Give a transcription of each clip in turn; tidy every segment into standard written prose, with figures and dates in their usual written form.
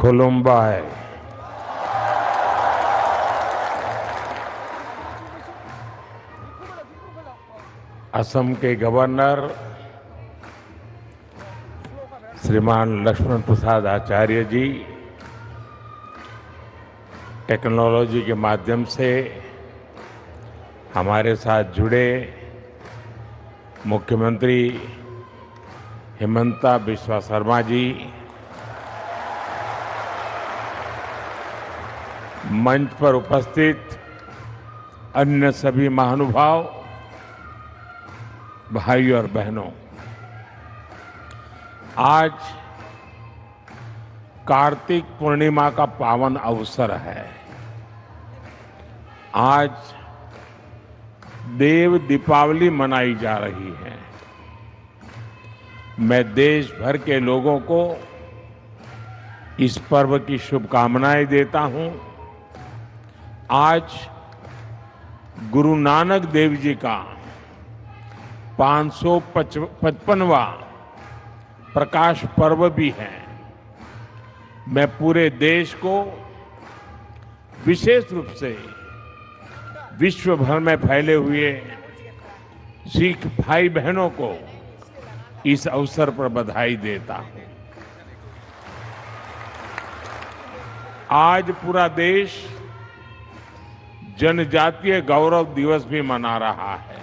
खुलुम्बाई। असम के गवर्नर श्रीमान लक्ष्मण प्रसाद आचार्य जी टेक्नोलॉजी के माध्यम से हमारे साथ जुड़े मुख्यमंत्री हिमंता बिस्वा शर्मा जी, मंच पर उपस्थित अन्य सभी महानुभाव, भाई और बहनों, आज कार्तिक पूर्णिमा का पावन अवसर है। आज देव दीपावली मनाई जा रही है। मैं देश भर के लोगों को इस पर्व की शुभकामनाएं देता हूं। आज गुरु नानक देव जी का 555वां प्रकाश पर्व भी है। मैं पूरे देश को, विशेष रूप से विश्व भर में फैले हुए सिख भाई बहनों को इस अवसर पर बधाई देता हूं। आज पूरा देश जनजातीय गौरव दिवस भी मना रहा है।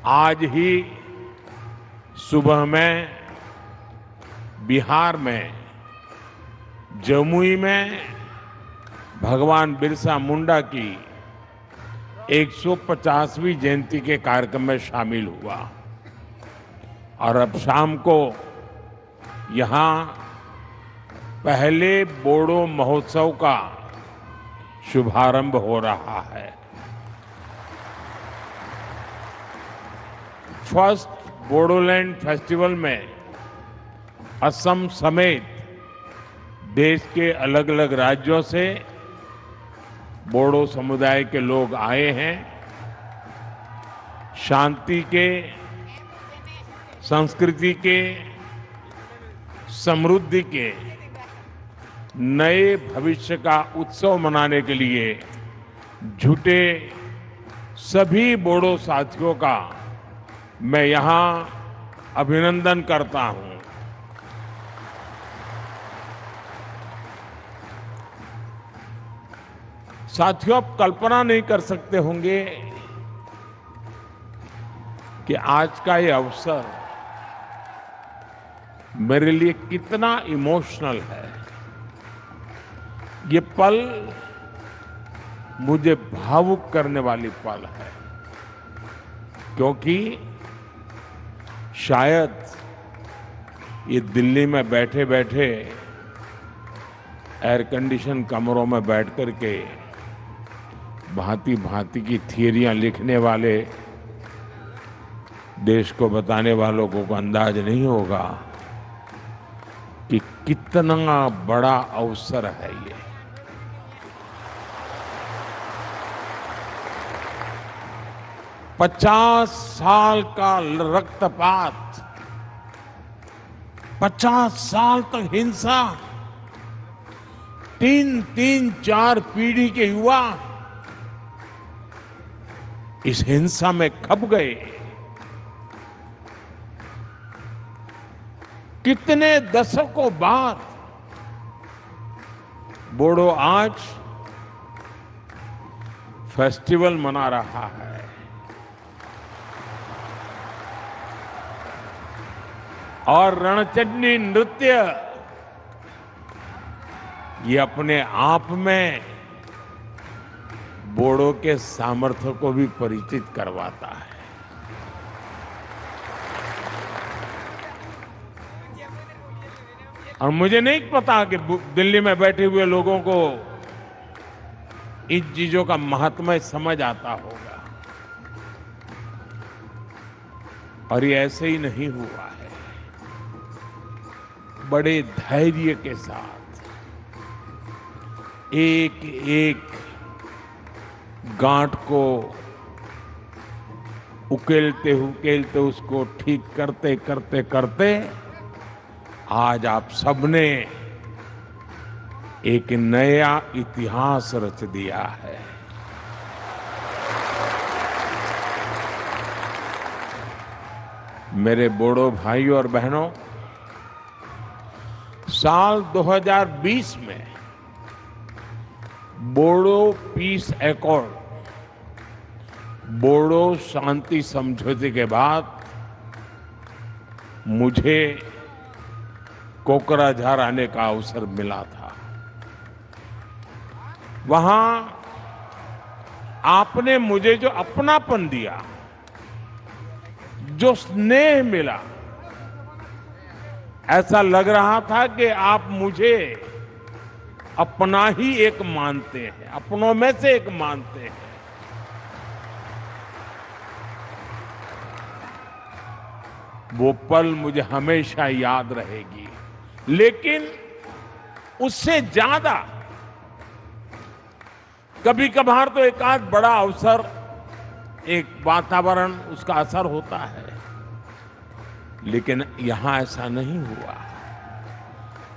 आज ही सुबह में बिहार में जमुई में भगवान बिरसा मुंडा की 150वीं जयंती के कार्यक्रम में शामिल हुआ और अब शाम को यहां पहले बोडो महोत्सव का शुभारंभ हो रहा है। फर्स्ट बोडोलैंड फेस्टिवल में असम समेत देश के अलग अलग राज्यों से बोडो समुदाय के लोग आए हैं। शांति के, संस्कृति के, समृद्धि के नए भविष्य का उत्सव मनाने के लिए जुटे सभी बोडो साथियों का मैं यहां अभिनंदन करता हूं। साथियों, आप कल्पना नहीं कर सकते होंगे कि आज का ये अवसर मेरे लिए कितना इमोशनल है। ये पल मुझे भावुक करने वाली पल है, क्योंकि शायद ये दिल्ली में बैठे बैठे एयर कंडीशन कमरों में बैठ करके भांति भांति की थियरियां लिखने वाले देश को बताने वालों को अंदाज नहीं होगा कि कितना बड़ा अवसर है ये। पचास साल का रक्तपात, 50 साल तक हिंसा, 3-4 पीढ़ी के युवा इस हिंसा में खप गए। कितने दशकों बाद बोडो आज फेस्टिवल मना रहा है। और रणचंडी नृत्य ये अपने आप में बोडो के सामर्थ्य को भी परिचित करवाता है। और मुझे नहीं पता कि दिल्ली में बैठे हुए लोगों को इन चीजों का महत्व समझ आता होगा, और ये ऐसे ही नहीं हुआ है। बड़े धैर्य के साथ एक एक गांठ को उकेलते उकेलते उसको ठीक करते करते करते आज आप सबने एक नया इतिहास रच दिया है। मेरे बोडो भाइयों और बहनों, साल 2020 में बोडो पीस एकॉर्ड, बोडो शांति समझौते के बाद मुझे कोकराझार आने का अवसर मिला था। वहां आपने मुझे जो अपनापन दिया, जो स्नेह मिला, ऐसा लग रहा था कि आप मुझे अपना ही एक मानते हैं, अपनों में से एक मानते हैं। वो पल मुझे हमेशा याद रहेगी। लेकिन उससे ज्यादा कभी कभार तो एक आध बड़ा अवसर, एक वातावरण, उसका असर होता है, लेकिन यहां ऐसा नहीं हुआ।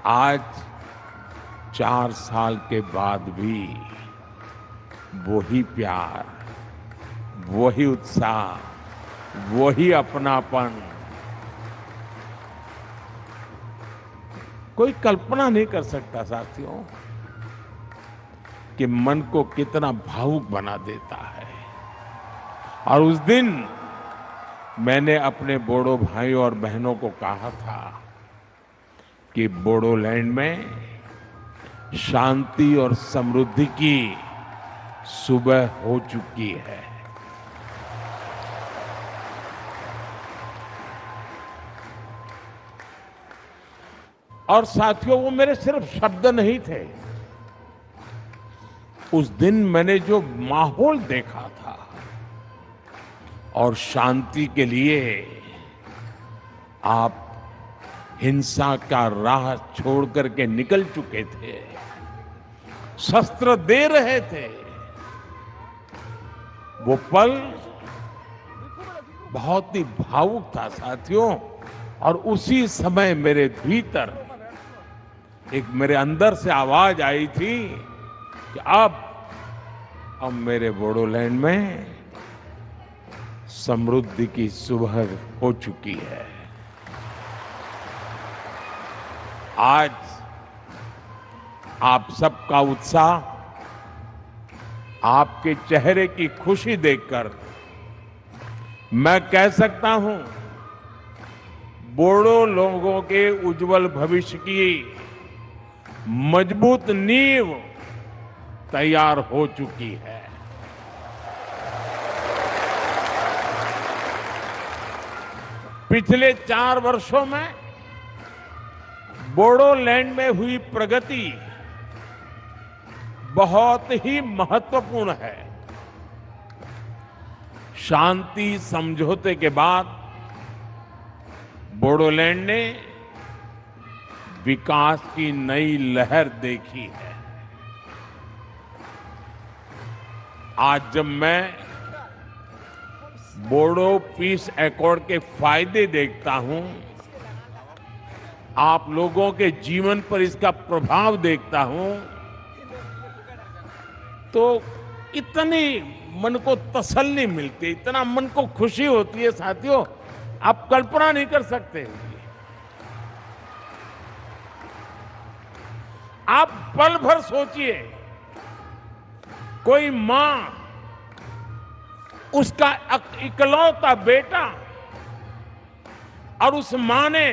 आज 4 साल के बाद भी वही प्यार, वही उत्साह, वही अपनापन। कोई कल्पना नहीं कर सकता साथियों कि मन को कितना भावुक बना देता है। और उस दिन मैंने अपने बोडो भाइयों और बहनों को कहा था कि बोडोलैंड में शांति और समृद्धि की सुबह हो चुकी है। और साथियों, वो मेरे सिर्फ शब्द नहीं थे। उस दिन मैंने जो माहौल देखा था, और शांति के लिए आप हिंसा का राह छोड़ करके निकल चुके थे, शस्त्र दे रहे थे, वो पल बहुत ही भावुक था साथियों। और उसी समय मेरे भीतर एक, मेरे अंदर से आवाज आई थी कि अब मेरे बोडोलैंड में समृद्धि की सुबह हो चुकी है। आज आप सबका उत्साह, आपके चेहरे की खुशी देखकर मैं कह सकता हूं, बोडो लोगों के उज्जवल भविष्य की मजबूत नींव तैयार हो चुकी है। पिछले 4 वर्षों में बोडोलैंड में हुई प्रगति बहुत ही महत्वपूर्ण है। शांति समझौते के बाद बोडोलैंड ने विकास की नई लहर देखी है। आज जब मैं बोडो पीस एकॉर्ड के फायदे देखता हूं, आप लोगों के जीवन पर इसका प्रभाव देखता हूं, तो इतनी मन को तसल्ली मिलती है, इतना मन को खुशी होती है साथियों, आप कल्पना नहीं कर सकते। आप पल भर सोचिए, कोई मां, उसका इकलौता बेटा, और उस मां ने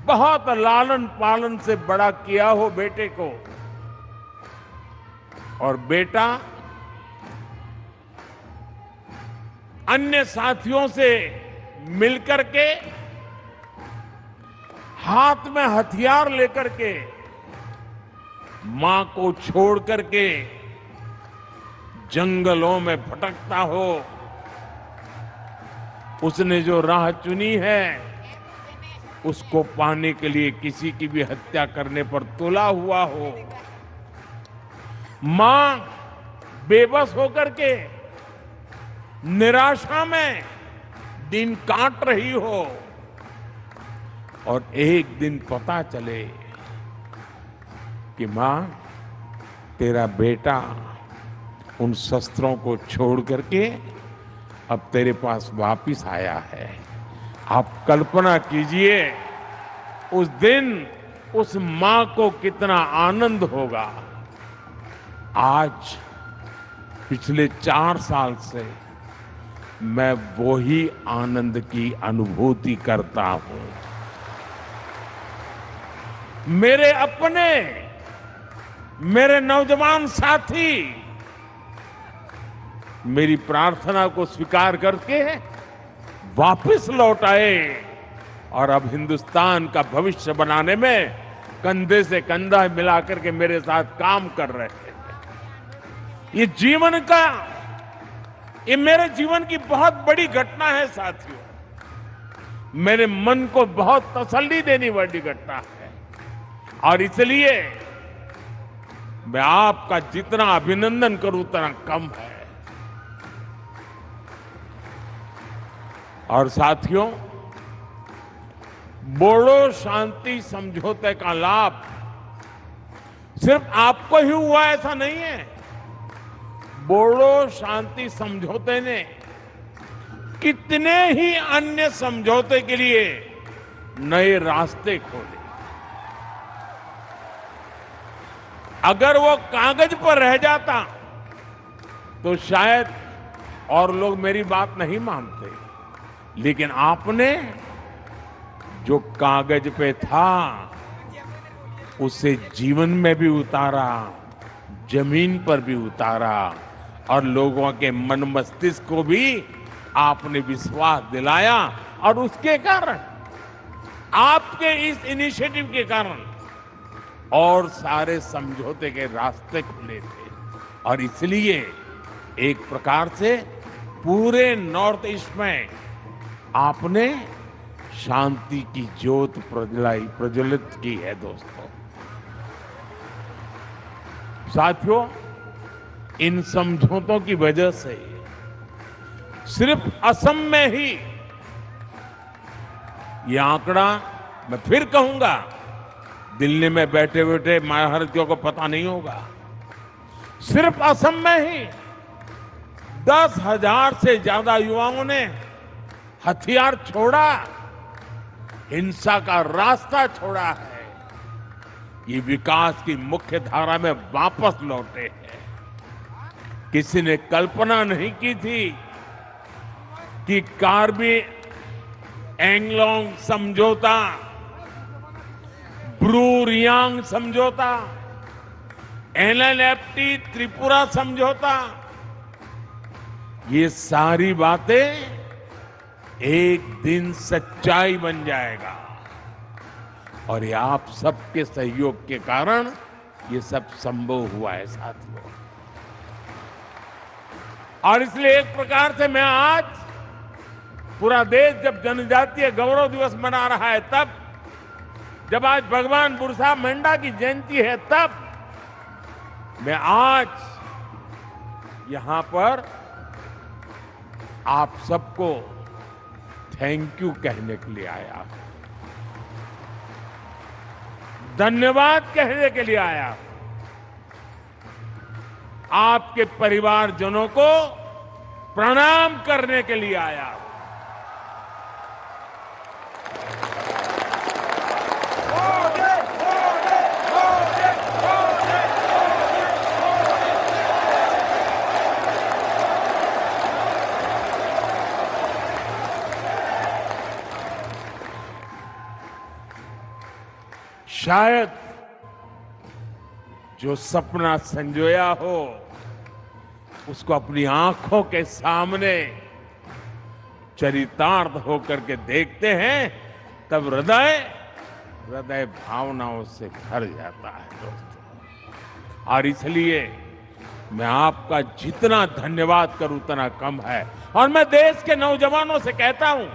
बहुत लालन पालन से बड़ा किया हो बेटे को, और बेटा अन्य साथियों से मिलकर के, हाथ में हथियार लेकर के, मां को छोड़ करके जंगलों में भटकता हो, उसने जो राह चुनी है, उसको पाने के लिए किसी की भी हत्या करने पर तुला हुआ हो, मां बेबस होकर के निराशा में दिन काट रही हो, और एक दिन पता चले कि मां, तेरा बेटा उन शस्त्रों को छोड़ करके अब तेरे पास वापिस आया है। आप कल्पना कीजिए उस दिन उस मां को कितना आनंद होगा। आज पिछले 4 साल से मैं वही आनंद की अनुभूति करता हूं। मेरे अपने, मेरे नौजवान साथी मेरी प्रार्थना को स्वीकार करके वापस लौट आए और अब हिंदुस्तान का भविष्य बनाने में कंधे से कंधा मिलाकर के मेरे साथ काम कर रहे हैं। ये मेरे जीवन की बहुत बड़ी घटना है साथियों। मेरे मन को बहुत तसल्ली देने वाली घटना है और इसलिए मैं आपका जितना अभिनंदन करूं उतना कम है। और साथियों, बोडो शांति समझौते का लाभ सिर्फ आपको ही हुआ ऐसा नहीं है। बोडो शांति समझौते ने कितने ही अन्य समझौते के लिए नए रास्ते खोले। अगर वो कागज पर रह जाता तो शायद और लोग मेरी बात नहीं मानते, लेकिन आपने जो कागज पे था उसे जीवन में भी उतारा, जमीन पर भी उतारा और लोगों के मन मस्तिष्क को भी आपने विश्वास दिलाया। और उसके कारण, आपके इस इनिशिएटिव के कारण और सारे समझौते के रास्ते खुले थे। और इसलिए एक प्रकार से पूरे नॉर्थ ईस्ट में आपने शांति की ज्योत प्रज्वलित की है। दोस्तों, साथियों, इन समझौतों की वजह से सिर्फ असम में ही ये आंकड़ा, मैं फिर कहूंगा, दिल्ली में बैठे बैठे महारथियों को पता नहीं होगा, सिर्फ असम में ही 10,000 से ज्यादा युवाओं ने हथियार छोड़ा, हिंसा का रास्ता छोड़ा है। ये विकास की मुख्य धारा में वापस लौटे हैं। किसी ने कल्पना नहीं की थी कि कार्बी एंगलोंग समझौता, ब्रू रियांग समझौता, एलएलएफटी त्रिपुरा समझौता, ये सारी बातें एक दिन सच्चाई बन जाएगा। और ये आप सबके सहयोग के कारण ये सब संभव हुआ है साथियों। और इसलिए एक प्रकार से मैं आज, पूरा देश जब जनजातीय गौरव दिवस मना रहा है, तब जब आज भगवान बिरसा मुंडा की जयंती है, तब मैं आज यहां पर आप सबको थैंक यू कहने के लिए आया, धन्यवाद कहने के लिए आया, आपके परिवारजनों को प्रणाम करने के लिए आया। शायद जो सपना संजोया हो उसको अपनी आंखों के सामने चरितार्थ होकर के देखते हैं, तब हृदय भावनाओं से भर जाता है दोस्तों। और इसलिए मैं आपका जितना धन्यवाद करूं उतना कम है। और मैं देश के नौजवानों से कहता हूं,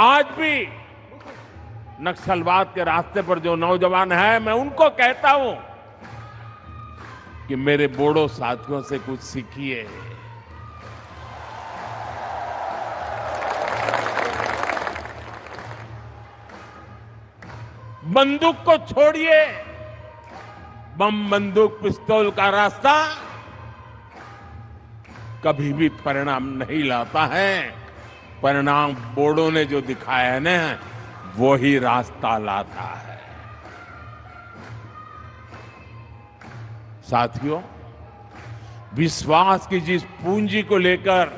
आज भी नक्सलवाद के रास्ते पर जो नौजवान है, मैं उनको कहता हूं कि मेरे बोडो साथियों से कुछ सीखिए। बंदूक को छोड़िए, बम बंदूक पिस्तौल का रास्ता कभी भी परिणाम नहीं लाता है। परिणाम बोडो ने जो दिखाया है ना, वो ही रास्ता लाता है। साथियों, विश्वास की जिस पूंजी को लेकर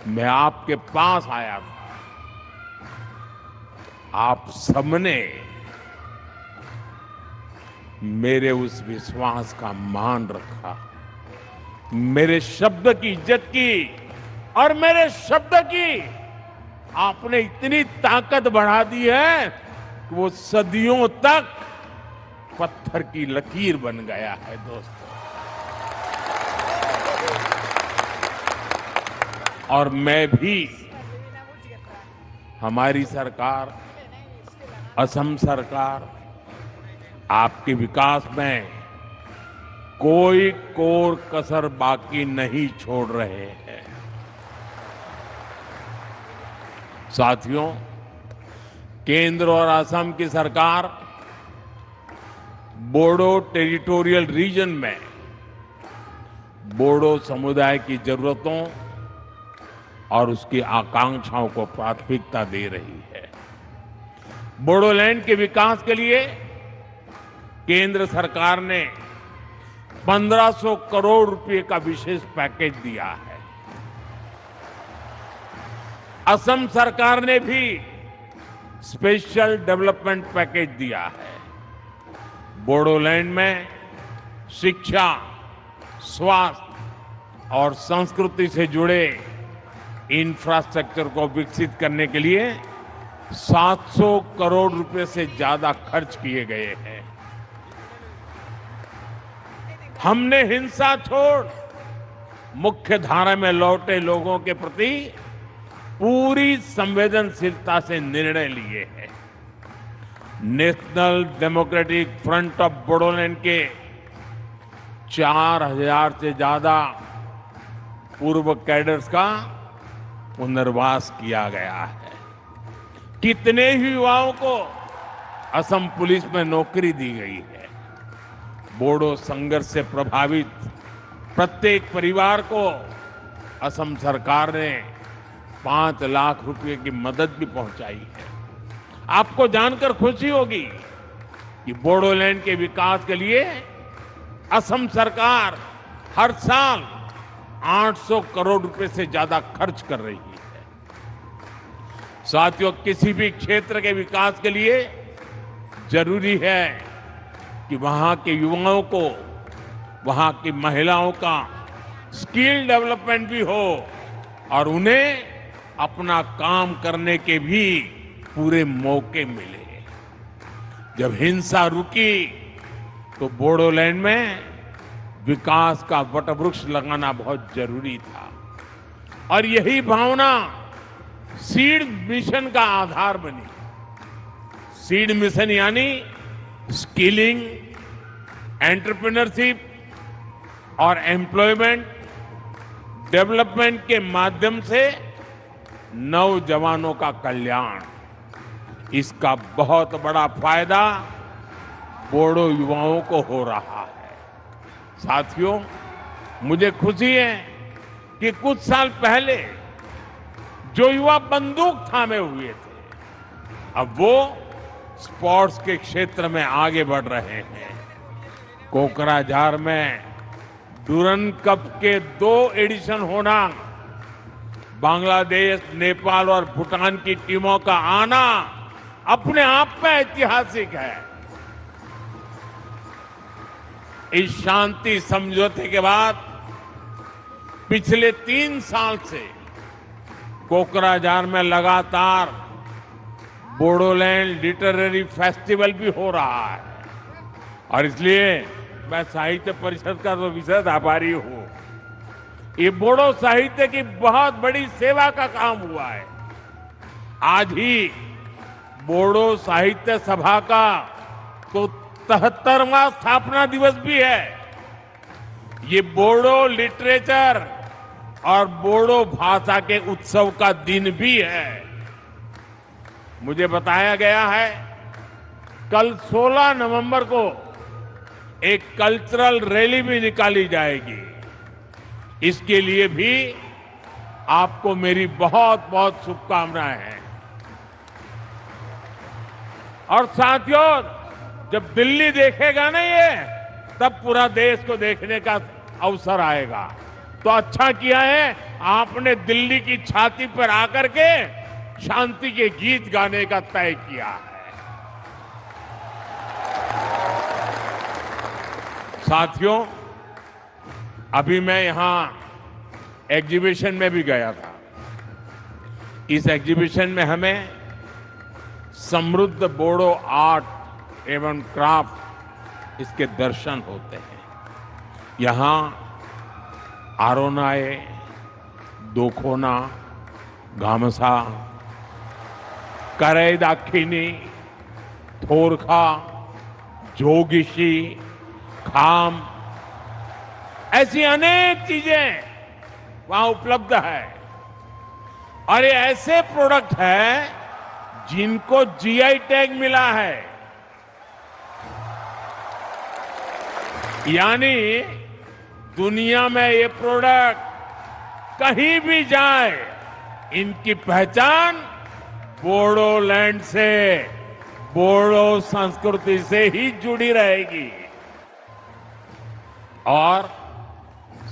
मैं आपके पास आया था, आप सबने मेरे उस विश्वास का मान रखा, मेरे शब्द की इज्जत की, और मेरे शब्द की आपने इतनी ताकत बढ़ा दी है कि वो सदियों तक पत्थर की लकीर बन गया है। दोस्तों, और मैं भी, हमारी सरकार, असम सरकार आपके विकास में कोई कोर कसर बाकी नहीं छोड़ रहे हैं। साथियों, केंद्र और असम की सरकार बोडो टेरिटोरियल रीजन में बोडो समुदाय की जरूरतों और उसकी आकांक्षाओं को प्राथमिकता दे रही है। बोडोलैंड के विकास के लिए केंद्र सरकार ने 1500 करोड़ रुपए का विशेष पैकेज दिया है। असम सरकार ने भी स्पेशल डेवलपमेंट पैकेज दिया है। बोडोलैंड में शिक्षा, स्वास्थ्य और संस्कृति से जुड़े इंफ्रास्ट्रक्चर को विकसित करने के लिए 700 करोड़ रुपए से ज्यादा खर्च किए गए हैं। हमने हिंसा छोड़ मुख्य धारा में लौटे लोगों के प्रति पूरी संवेदनशीलता से निर्णय लिए हैं। National democratic front of Bodoland के 4000 से ज्यादा पूर्व कैडर्स का पुनर्वास किया गया है। कितने ही युवाओं को असम पुलिस में नौकरी दी गई है। बोडो संघर्ष से प्रभावित प्रत्येक परिवार को असम सरकार ने 5 लाख रुपए की मदद भी पहुंचाई है। आपको जानकर खुशी होगी कि बोडोलैंड के विकास के लिए असम सरकार हर साल 800 करोड़ रुपए से ज्यादा खर्च कर रही है। साथियों, किसी भी क्षेत्र के विकास के लिए जरूरी है कि वहां के युवाओं को, वहां की महिलाओं का स्किल डेवलपमेंट भी हो और उन्हें अपना काम करने के भी पूरे मौके मिले। जब हिंसा रुकी तो बोडोलैंड में विकास का वटवृक्ष लगाना बहुत जरूरी था, और यही भावना सीड मिशन का आधार बनी। सीड मिशन यानी स्किलिंग, एंटरप्रेन्योरशिप और एम्प्लॉयमेंट डेवलपमेंट के माध्यम से नौजवानों का कल्याण। इसका बहुत बड़ा फायदा बोडो युवाओं को हो रहा है। साथियों, मुझे खुशी है कि कुछ साल पहले जो युवा बंदूक थामे हुए थे, अब वो स्पोर्ट्स के क्षेत्र में आगे बढ़ रहे हैं। कोकराझार में डुरन कप के 2 एडिशन होना, बांग्लादेश, नेपाल और भूटान की टीमों का आना अपने आप में ऐतिहासिक है। इस शांति समझौते के बाद पिछले 3 साल से कोकराझार में लगातार बोडोलैंड लिटरेरी फेस्टिवल भी हो रहा है, और इसलिए मैं साहित्य परिषद का तो विशेष आभारी हूं। ये बोडो साहित्य की बहुत बड़ी सेवा का काम हुआ है। आज ही बोडो साहित्य सभा का तो 73वां स्थापना दिवस भी है। ये बोडो लिटरेचर और बोडो भाषा के उत्सव का दिन भी है। मुझे बताया गया है कल 16 नवंबर को एक कल्चरल रैली भी निकाली जाएगी। इसके लिए भी आपको मेरी बहुत बहुत शुभकामनाएं हैं। और साथियों, जब दिल्ली देखेगा ना ये, तब पूरा देश को देखने का अवसर आएगा। तो अच्छा किया है आपने दिल्ली की छाती पर आकर के शांति के गीत गाने का तय किया है। साथियों, अभी मैं यहां एग्जीबिशन में भी गया था। इस एग्जीबिशन में हमें समृद्ध बोडो आर्ट एवं क्राफ्ट इसके दर्शन होते हैं। यहां आरोनाए, दोखोना, गामसा, करई दाखिनी, थोरखा, जोगिशी, खाम, ऐसी अनेक चीजें वहां उपलब्ध है। और ये ऐसे प्रोडक्ट है जिनको जीआई टैग मिला है। यानी दुनिया में ये प्रोडक्ट कहीं भी जाए, इनकी पहचान बोडोलैंड से, बोडो संस्कृति से ही जुड़ी रहेगी। और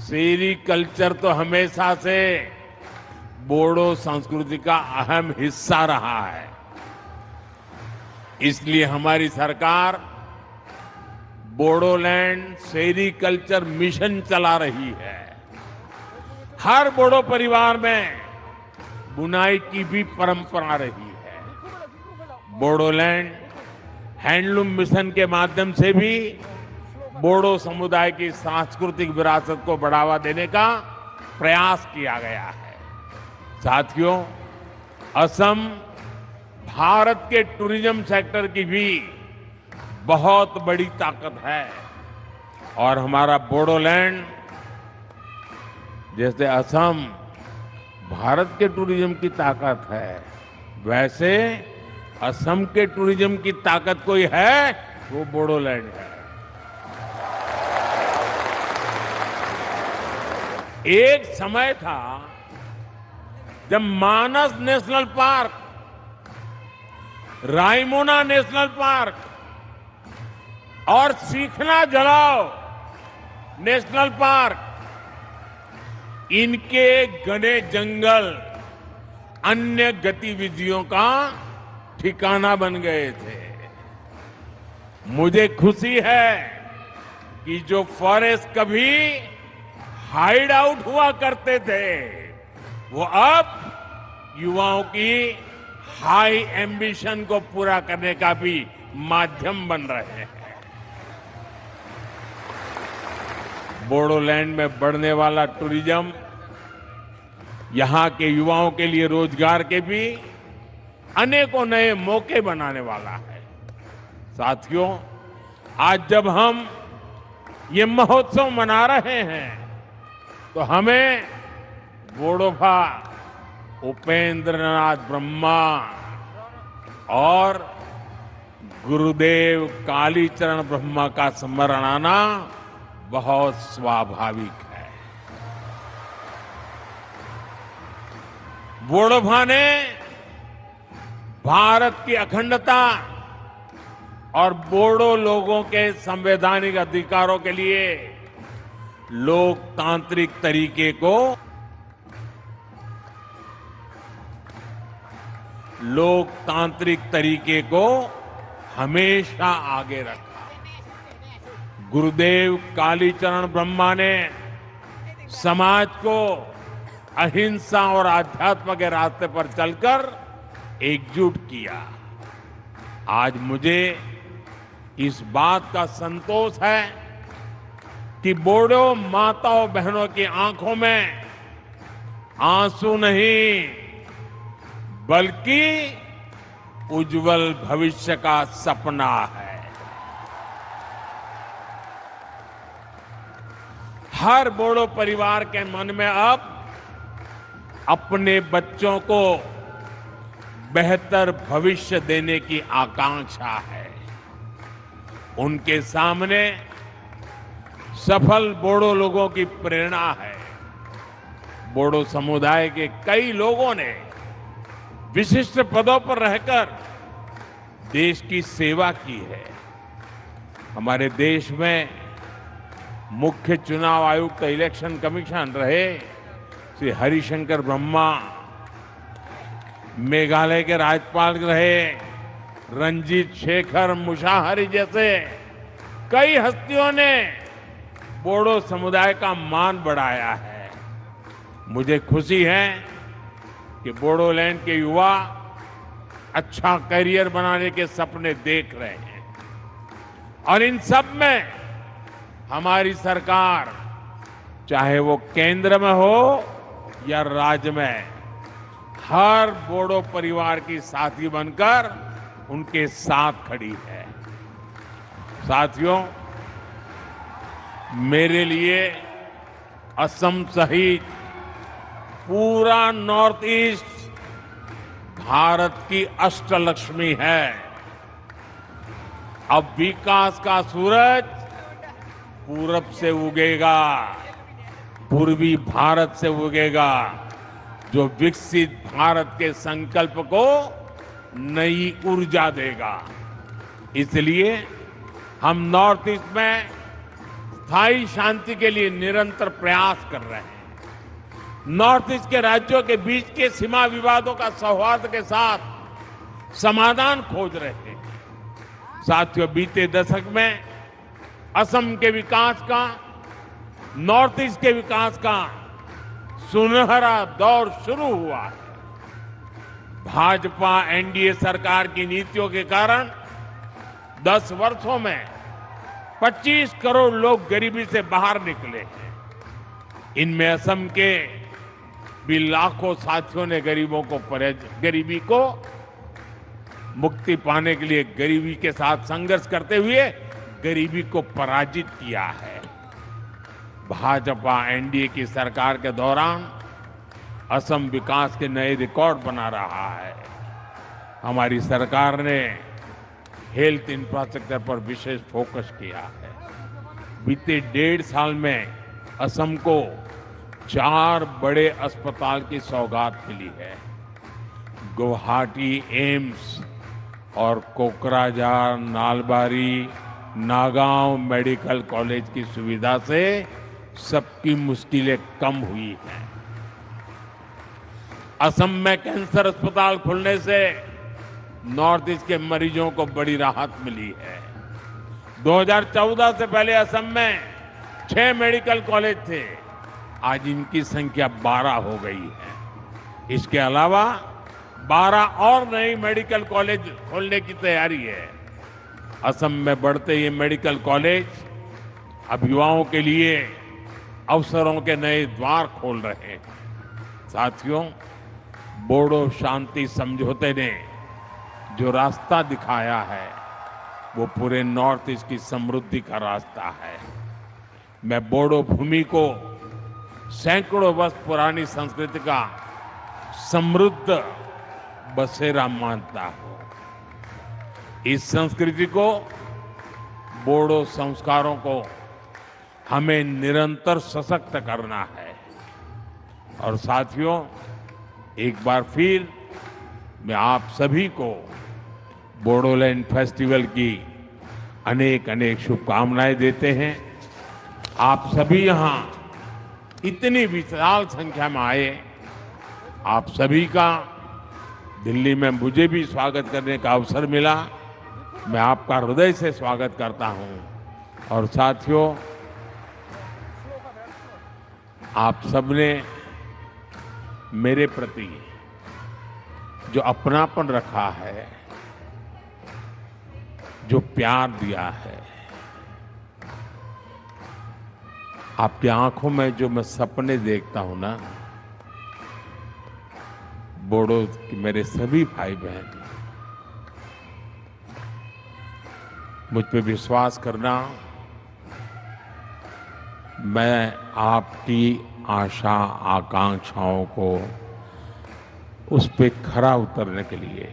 सेरिकल्चर तो हमेशा से बोडो संस्कृति का अहम हिस्सा रहा है। इसलिए हमारी सरकार बोडोलैंड सेरिकल्चर मिशन चला रही है। हर बोडो परिवार में बुनाई की भी परंपरा रही है। बोडोलैंड हैंडलूम मिशन के माध्यम से भी बोडो समुदाय की सांस्कृतिक विरासत को बढ़ावा देने का प्रयास किया गया है। साथियों, असम भारत के टूरिज्म सेक्टर की भी बहुत बड़ी ताकत है। और हमारा बोडोलैंड, जैसे असम भारत के टूरिज्म की ताकत है, वैसे असम के टूरिज्म की ताकत कोई है, वो बोडोलैंड है। एक समय था जब Manas national park, Raimona national park और सीखना जलाओ नेशनल पार्क, इनके घने जंगल अन्य गतिविधियों का ठिकाना बन गए थे। मुझे खुशी है कि जो फॉरेस्ट कभी हाइड आउट हुआ करते थे, वो अब युवाओं की हाई एम्बिशन को पूरा करने का भी माध्यम बन रहे हैं। बोडोलैंड में बढ़ने वाला टूरिज्म यहां के युवाओं के लिए रोजगार के भी अनेकों नए मौके बनाने वाला है। साथियों, आज जब हम ये महोत्सव मना रहे हैं, तो हमें बोडोफा उपेंद्रनाथ ब्रह्मा और गुरुदेव कालीचरण ब्रह्मा का स्मरण आना बहुत स्वाभाविक है। बोडोफा ने भारत की अखंडता और बोडो लोगों के संवैधानिक अधिकारों के लिए लोकतांत्रिक तरीके को हमेशा आगे रखा। गुरुदेव कालीचरण ब्रह्मा ने समाज को अहिंसा और आध्यात्म के रास्ते पर चलकर एकजुट किया। आज मुझे इस बात का संतोष है कि बोडो माताओं बहनों की आंखों में आंसू नहीं, बल्कि उज्जवल भविष्य का सपना है। हर बोडो परिवार के मन में अब अपने बच्चों को बेहतर भविष्य देने की आकांक्षा है। उनके सामने सफल बोडो लोगों की प्रेरणा है। बोडो समुदाय के कई लोगों ने विशिष्ट पदों पर रहकर देश की सेवा की है। हमारे देश में मुख्य चुनाव आयुक्त इलेक्शन कमीशन रहे श्री हरिशंकर ब्रह्मा, मेघालय के राज्यपाल रहे रंजीत शेखर मुशाहरी जैसे कई हस्तियों ने बोडो समुदाय का मान बढ़ाया है। मुझे खुशी है कि बोडोलैंड के युवा अच्छा करियर बनाने के सपने देख रहे हैं और इन सब में हमारी सरकार, चाहे वो केंद्र में हो या राज्य में, हर बोडो परिवार की साथी बनकर उनके साथ खड़ी है। साथियों, मेरे लिए असम सहित पूरा नॉर्थ ईस्ट भारत की अष्टलक्ष्मी है। अब विकास का सूरज पूरब से उगेगा, पूर्वी भारत से उगेगा, जो विकसित भारत के संकल्प को नई ऊर्जा देगा। इसलिए हम नॉर्थ ईस्ट में स्थायी शांति के लिए निरंतर प्रयास कर रहे हैं। नॉर्थ ईस्ट के राज्यों के बीच के सीमा विवादों का सौहार्द के साथ समाधान खोज रहे हैं। साथियों, बीते दशक में असम के विकास का, नॉर्थ ईस्ट के विकास का सुनहरा दौर शुरू हुआ है। भाजपा एनडीए सरकार की नीतियों के कारण 10 वर्षों में 25 करोड़ लोग गरीबी से बाहर निकले हैं। इनमें असम के भी लाखों साथियों ने गरीबी को मुक्ति पाने के लिए गरीबी के साथ संघर्ष करते हुए गरीबी को पराजित किया है। भाजपा एनडीए की सरकार के दौरान असम विकास के नए रिकॉर्ड बना रहा है। हमारी सरकार ने हेल्थ इंफ्रास्ट्रक्चर पर विशेष फोकस किया है। बीते 1.5 साल में असम को 4 बड़े अस्पताल की सौगात मिली है। गुवाहाटी एम्स और कोकराझार, नालबारी, नागांव मेडिकल कॉलेज की सुविधा से सबकी मुश्किलें कम हुई हैं। असम में कैंसर अस्पताल खुलने से नॉर्थ ईस्ट के मरीजों को बड़ी राहत मिली है। 2014 से पहले असम में 6 मेडिकल कॉलेज थे, आज इनकी संख्या 12 हो गई है। इसके अलावा 12 और नई मेडिकल कॉलेज खोलने की तैयारी है। असम में बढ़ते ये मेडिकल कॉलेज अब युवाओं के लिए अवसरों के नए द्वार खोल रहे हैं। साथियों, बोडो शांति समझौते ने जो रास्ता दिखाया है वो पूरे नॉर्थ ईस्ट की समृद्धि का रास्ता है। मैं बोडो भूमि को सैकड़ों वर्ष पुरानी संस्कृति का समृद्ध बसेरा मानता हूं। इस संस्कृति को, बोडो संस्कारों को हमें निरंतर सशक्त करना है। और साथियों, एक बार फिर मैं आप सभी को बोडोलैंड फेस्टिवल की अनेक अनेक शुभकामनाएं देते हैं। आप सभी यहाँ इतनी विशाल संख्या में आए, आप सभी का दिल्ली में मुझे भी स्वागत करने का अवसर मिला। मैं आपका हृदय से स्वागत करता हूं। और साथियों, आप सबने मेरे प्रति जो अपनापन रखा है, जो प्यार दिया है, आपकी आंखों में जो मैं सपने देखता हूं ना, बोडो के मेरे सभी भाई बहन, मुझ पे विश्वास करना, मैं आपकी आशा आकांक्षाओं को उस पे खरा उतरने के लिए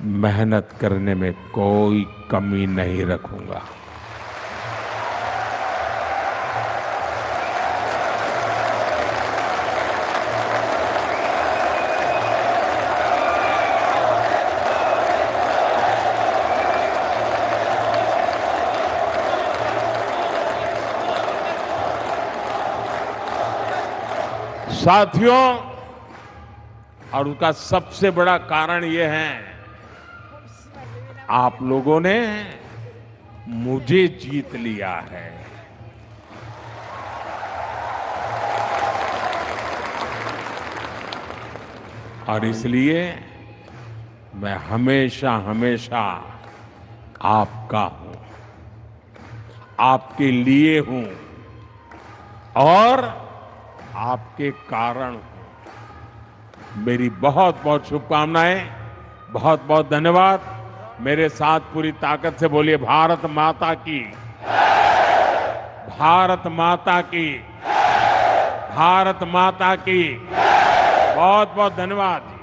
मेहनत करने में कोई कमी नहीं रखूंगा। साथियों, और उसका सबसे बड़ा कारण ये है, आप लोगों ने मुझे जीत लिया है। और इसलिए मैं हमेशा हमेशा आपका हूं, आपके लिए हूं और आपके कारण हूं। मेरी बहुत बहुत शुभकामनाएं, बहुत बहुत धन्यवाद। मेरे साथ पूरी ताकत से बोलिए भारत माता की, भारत माता की, भारत माता की। बहुत बहुत धन्यवाद।